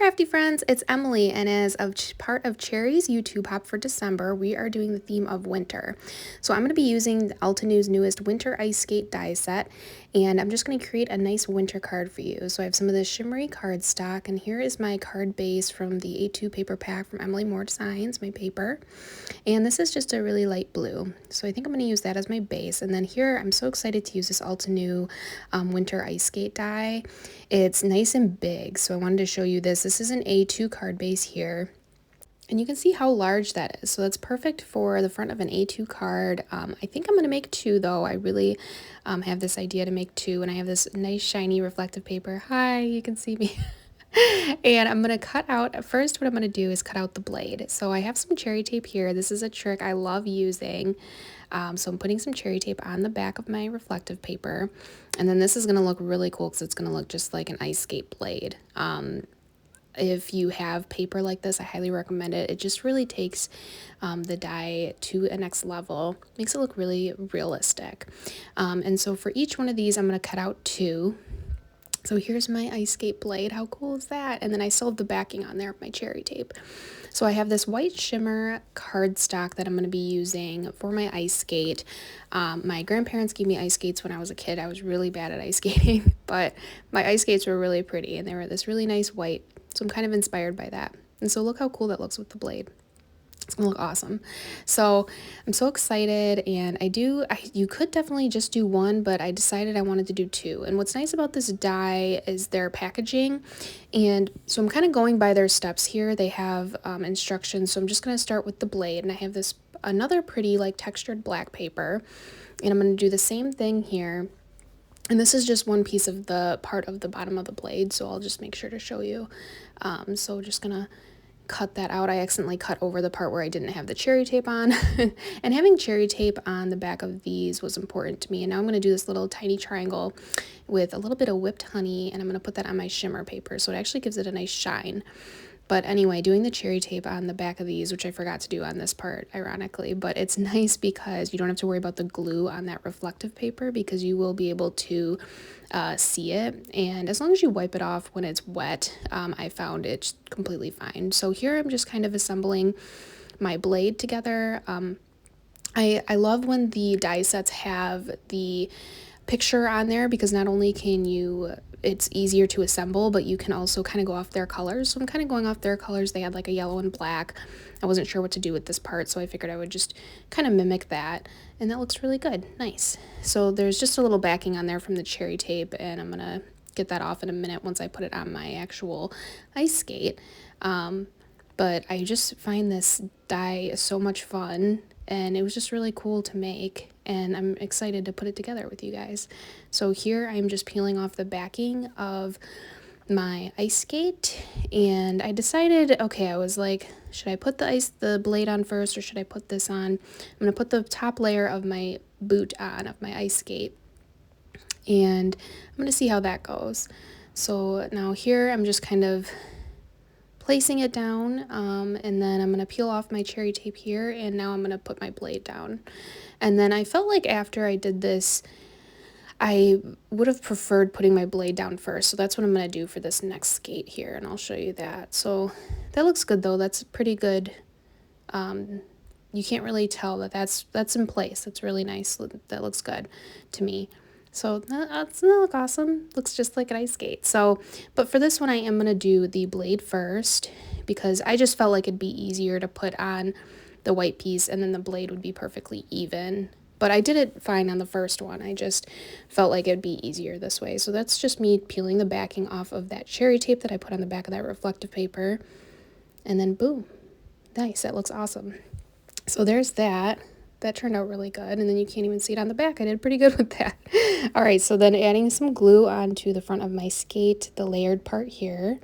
crafty friends, it's Emily, and as of part of Cherry's YouTube Hop for December, we are doing the theme of winter. So I'm going to be using Altenews' newest Winter Ice Skate die set, and I'm just going to create a nice winter card for you. So I have some of this shimmery cardstock, and here is my card base from the A2 paper pack from Emily Moore Designs, my paper. And this is just a really light blue. So I think I'm going to use that as my base. And then here, I'm so excited to use this Altenews Winter Ice Skate die. It's nice and big, so I wanted to show you this. This is an A2 card base here. And you can see how large that is. So that's perfect for the front of an A2 card. I think I'm going to make two, though. I really have this idea to make two. And I have this nice, shiny, reflective paper. Hi, you can see me. And I'm going to cut out, first what I'm going to do is cut out the blade. So I have some cherry tape here. This is a trick I love using. So I'm putting some cherry tape on the back of my reflective paper. And then this is going to look really cool because it's going to look just like an ice skate blade. If you have paper like this, I highly recommend it. It just really takes the die to a next level, makes it look really realistic. And so for each one of these, I'm going to cut out two. So here's my ice skate blade. How cool is that? And then I still have the backing on there of my cherry tape. So I have this white shimmer cardstock that I'm going to be using for my ice skate. My grandparents gave me ice skates when I was a kid. I was really bad at ice skating, but my ice skates were really pretty and they were this really nice white. So I'm kind of inspired by that. And so look how cool that looks with the blade. It's gonna look awesome. So I'm so excited, and you could definitely just do one, but I decided I wanted to do two. And what's nice about this die is their packaging, and so I'm kind of going by their steps here. They have instructions, so I'm just gonna start with the blade, and I have this another pretty like textured black paper, and I'm gonna do the same thing here. And this is just one piece of the part of the bottom of the blade, so I'll just make sure to show you. So just gonna cut that out. I accidentally cut over the part where I didn't have the cherry tape on. And having cherry tape on the back of these was important to me. And now I'm going to do this little tiny triangle with a little bit of whipped honey, and I'm going to put that on my shimmer paper, so it actually gives it a nice shine. But anyway, doing the cherry tape on the back of these, which I forgot to do on this part, ironically, but it's nice because you don't have to worry about the glue on that reflective paper because you will be able to see it. And as long as you wipe it off when it's wet, I found it's completely fine. So here I'm just kind of assembling my blade together. I love when the die sets have the picture on there because not only can it's easier to assemble, but you can also kind of go off their colors. So I'm kind of going off their colors. They had like a yellow and black. I wasn't sure what to do with this part, so I figured I would just kind of mimic that, and that looks really good. Nice. So there's just a little backing on there from the cherry tape, and I'm gonna get that off in a minute once I put it on my actual ice skate. But I just find this die so much fun, and it was just really cool to make, and I'm excited to put it together with you guys. So here I'm just peeling off the backing of my ice skate, and I decided, okay, I was like, should I put the blade on first, or should I put this on? I'm gonna put the top layer of my boot on, of my ice skate, and I'm gonna see how that goes. So now here I'm just kind of placing it down, and then I'm going to peel off my cherry tape here, and now I'm going to put my blade down. And then I felt like after I did this, I would have preferred putting my blade down first, so that's what I'm going to do for this next skate here, and I'll show you that. So that looks good, though. That's pretty good. You can't really tell that that's in place. That's really nice. That looks good to me. So doesn't that look awesome? Looks just like an ice skate. So, but for this one, I am going to do the blade first because I just felt like it'd be easier to put on the white piece and then the blade would be perfectly even. But I did it fine on the first one. I just felt like it'd be easier this way. So that's just me peeling the backing off of that cherry tape that I put on the back of that reflective paper. And then boom. Nice. That looks awesome. So there's that. That turned out really good, and then you can't even see it on the back. I did pretty good with that. All right, so then adding some glue onto the front of my skate, the layered part here,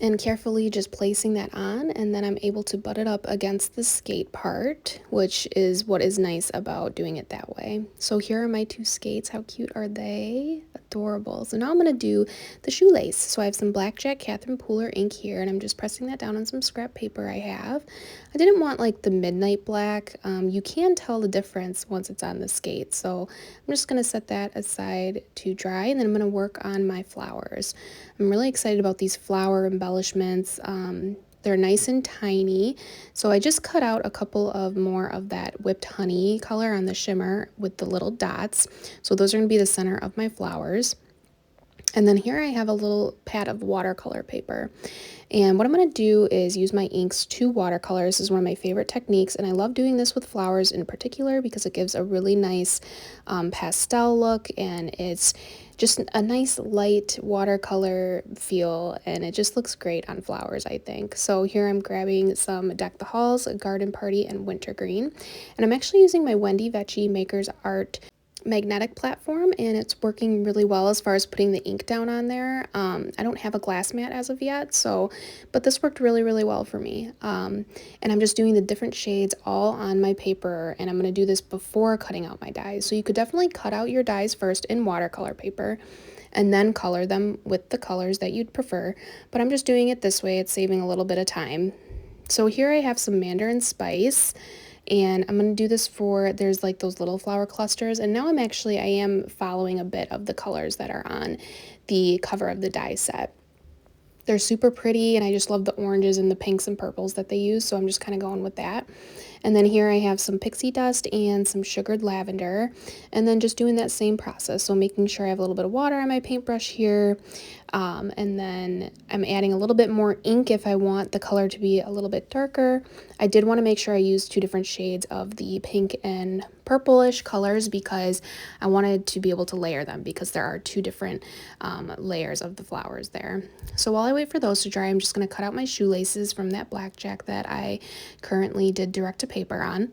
and carefully just placing that on, and then I'm able to butt it up against the skate part, which is what is nice about doing it that way. So here are my two skates. How cute are they? Adorable. So now I'm going to do the shoelace. So I have some Blackjack Catherine Pooler ink here, and I'm just pressing that down on some scrap paper I have. I didn't want like the midnight black. You can tell the difference once it's on the skate. So I'm just going to set that aside to dry, and then I'm going to work on my flowers. I'm really excited about these flower embellishments embellishments. They're nice and tiny. So I just cut out a couple of more of that whipped honey color on the shimmer with the little dots. So those are going to be the center of my flowers. And then here I have a little pad of watercolor paper. And what I'm going to do is use my inks to watercolors. This is one of my favorite techniques, and I love doing this with flowers in particular because it gives a really nice pastel look, and it's just a nice light watercolor feel, and it just looks great on flowers, I think. So here I'm grabbing some Deck the Halls, Garden Party, and Wintergreen, and I'm actually using my Wendy Vecchi Maker's Art magnetic platform, and it's working really well as far as putting the ink down on there. I don't have a glass mat as of yet, but this worked really well for me. And I'm just doing the different shades all on my paper, and I'm going to do this before cutting out my dies. So you could definitely cut out your dies first in watercolor paper and then color them with the colors that you'd prefer, but I'm just doing it this way. It's saving a little bit of time. So here I have some Mandarin Spice, and I'm going to do this for, there's like those little flower clusters, and now I am following a bit of the colors that are on the cover of the die set. They're super pretty, and I just love the oranges and the pinks and purples that they use, so I'm just kind of going with that. And then here I have some pixie dust and some sugared lavender, and then just doing that same process. So making sure I have a little bit of water on my paintbrush here, and then I'm adding a little bit more ink if I want the color to be a little bit darker. I did want to make sure I used two different shades of the pink and purplish colors because I wanted to be able to layer them, because there are two different layers of the flowers there. So while I wait for those to dry, I'm just going to cut out my shoelaces from that blackjack that I currently did direct to paper on.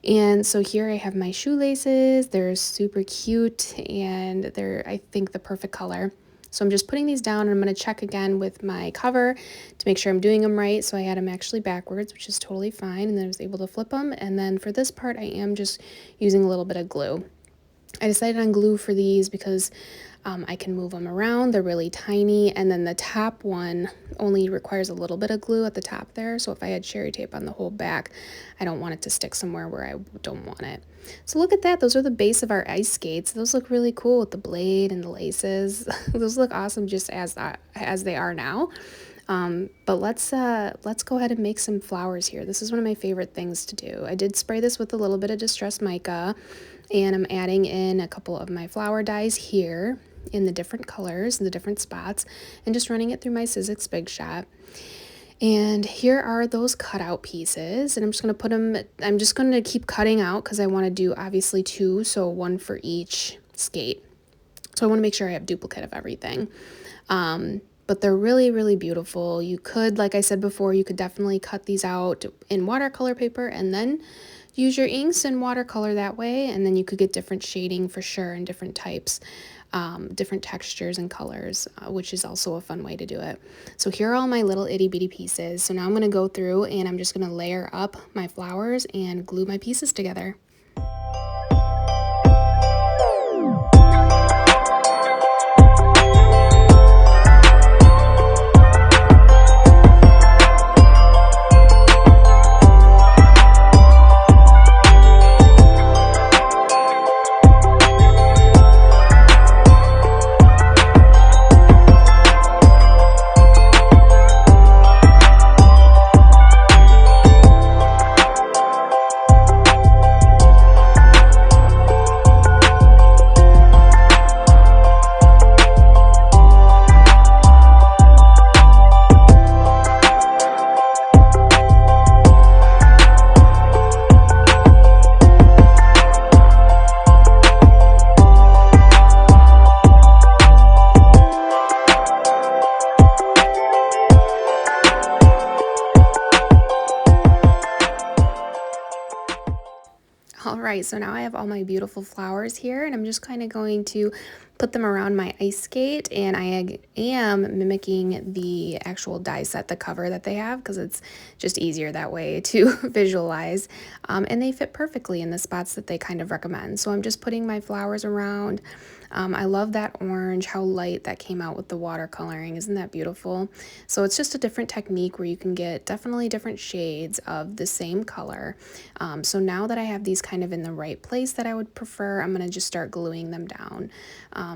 And so here I have my shoelaces. They're super cute, and they're, I think, the perfect color. So I'm just putting these down, and I'm going to check again with my cover to make sure I'm doing them right. So I had them actually backwards, which is totally fine, and then I was able to flip them. And then for this part, I am just using a little bit of glue. I decided on glue for these because I can move them around. They're really tiny, and then the top one only requires a little bit of glue at the top there. So if I had cherry tape on the whole back, I don't want it to stick somewhere where I don't want it. So look at that. Those are the base of our ice skates. Those look really cool with the blade and the laces. Those look awesome just as they are now. But let's go ahead and make some flowers here. This is one of my favorite things to do. I did spray this with a little bit of distressed mica, and I'm adding in a couple of my flower dies here in the different colors and the different spots, and just running it through my Sizzix Big Shot. And here are those cutout pieces, and I'm just going to keep cutting out because I want to do obviously two, so one for each skate. So I want to make sure I have duplicate of everything. But they're really beautiful. You could, like I said before, you could definitely cut these out in watercolor paper and then use your inks and watercolor that way, and then you could get different shading for sure and different types, different textures and colors, which is also a fun way to do it. So here are all my little itty bitty pieces. So now I'm going to go through and I'm just going to layer up my flowers and glue my pieces together. Alright, so now I have all my beautiful flowers here, and I'm just kind of going to put them around my ice skate, and I am mimicking the actual die set, the cover that they have, because it's just easier that way to visualize, and they fit perfectly in the spots that they kind of recommend. So I'm just putting my flowers around. I love that orange, how light that came out with the watercoloring. Isn't that beautiful? So it's just a different technique where you can get definitely different shades of the same color. So now that I have these kind of in the right place that I would prefer, I'm going to just start gluing them down.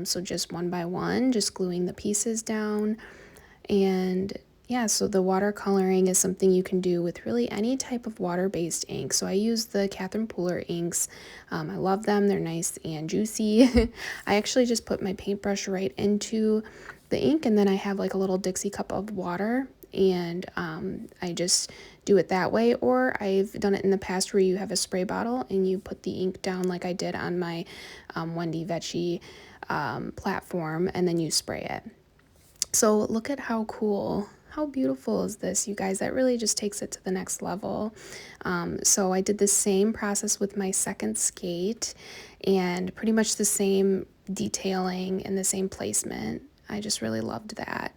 So just one by one, just gluing the pieces down. And Yeah, so the watercoloring is something you can do with really any type of water-based ink. So I use the Catherine Pooler inks. I love them. They're nice and juicy. I actually just put my paintbrush right into the ink, and then I have like a little Dixie cup of water, and I just do it that way. Or I've done it in the past where you have a spray bottle and you put the ink down like I did on my Wendy Vecchi platform, and then you spray it. So look at how cool, how beautiful is this, you guys? That really just takes it to the next level. So I did the same process with my second skate and pretty much the same detailing and the same placement. I just really loved that.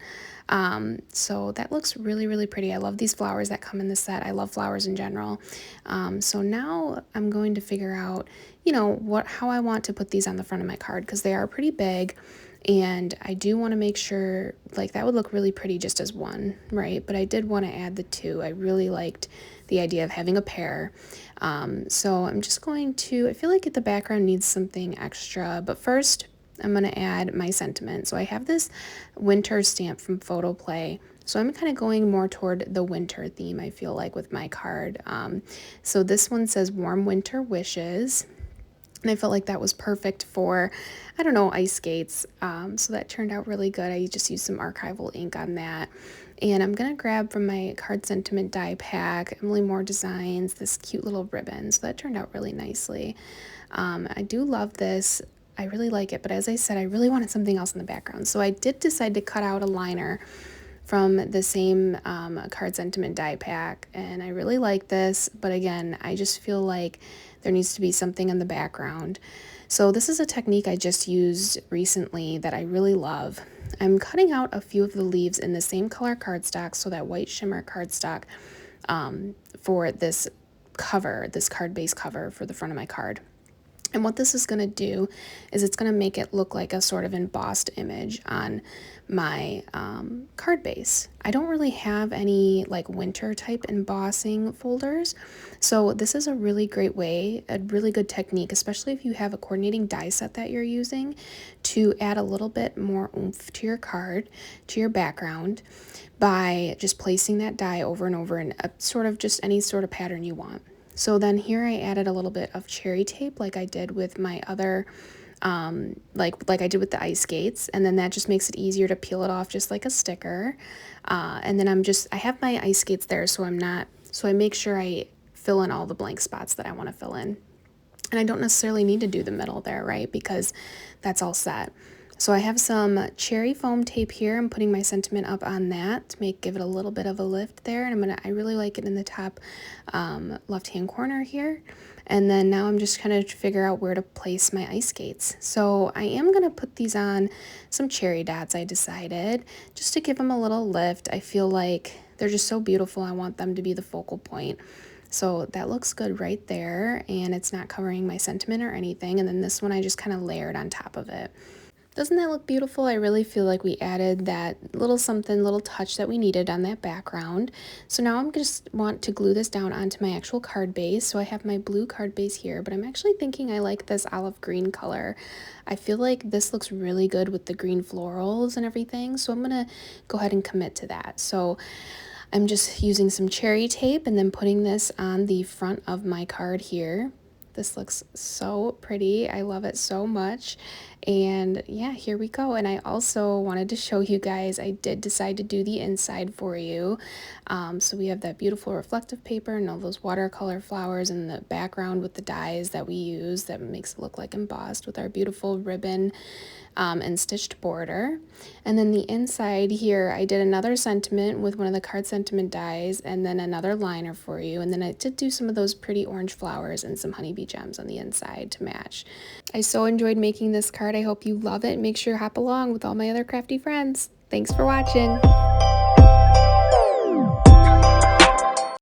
So that looks really, really pretty. I love these flowers that come in the set. I love flowers in general. So now I'm going to figure out, how I want to put these on the front of my card because they are pretty big. And I do want to make sure, like, that would look really pretty just as one, right? But I did want to add the two. I really liked the idea of having a pair. So I'm just going to, I feel like the background needs something extra, but first I'm going to add my sentiment. So I have this winter stamp from Photoplay. So I'm kind of going more toward the winter theme, I feel like, with my card. So this one says warm winter wishes. And I felt like that was perfect for, I don't know, ice skates. So that turned out really good. I just used some archival ink on that. And I'm going to grab from my Card Sentiment die pack, Emily Moore Designs, this cute little ribbon. So that turned out really nicely. I do love this. I really like it. But as I said, I really wanted something else in the background. So I did decide to cut out a liner from the same Card Sentiment die pack, and I really like this, but again, I just feel like there needs to be something in the background. So this is a technique I just used recently that I really love. I'm cutting out a few of the leaves in the same color cardstock, so that white shimmer cardstock, for this cover, this card base cover for the front of my card. And what this is going to do is it's going to make it look like a sort of embossed image on my card base. I don't really have any like winter type embossing folders, so this is a really great way, a really good technique, especially if you have a coordinating die set that you're using, to add a little bit more oomph to your card, to your background, by just placing that die over and over in a sort of just any sort of pattern you want. So then here I added a little bit of cherry tape like I did with my other, like I did with the ice skates, and then that just makes it easier to peel it off just like a sticker. And then I have my ice skates there, so I make sure I fill in all the blank spots that I want to fill in. And I don't necessarily need to do the middle there, right? Because that's all set. So I have some cherry foam tape here. I'm putting my sentiment up on that to give it a little bit of a lift there. And I really like it in the top left-hand corner here. And then now I'm just kind of figure out where to place my ice skates. So I am going to put these on some cherry dots, I decided, just to give them a little lift. I feel like they're just so beautiful. I want them to be the focal point. So that looks good right there, and it's not covering my sentiment or anything. And then this one I just kind of layered on top of it. Doesn't that look beautiful? I really feel like we added that little something, little touch that we needed on that background. So now I'm just want to glue this down onto my actual card base. So I have my blue card base here, but I'm actually thinking I like this olive green color. I feel like this looks really good with the green florals and everything. So I'm gonna go ahead and commit to that. So I'm just using some cherry tape and then putting this on the front of my card here. This looks so pretty. I love it so much. And yeah, here we go. And I also wanted to show you guys, I did decide to do the inside for you. So we have that beautiful reflective paper and all those watercolor flowers in the background with the dies that we use that makes it look like embossed with our beautiful ribbon and stitched border. And then the inside here, I did another sentiment with one of the Card Sentiment dies and then another liner for you. And then I did do some of those pretty orange flowers and some honeybee gems on the inside to match. I so enjoyed making this card. I hope you love it. Make sure to hop along with all my other crafty friends. Thanks for watching.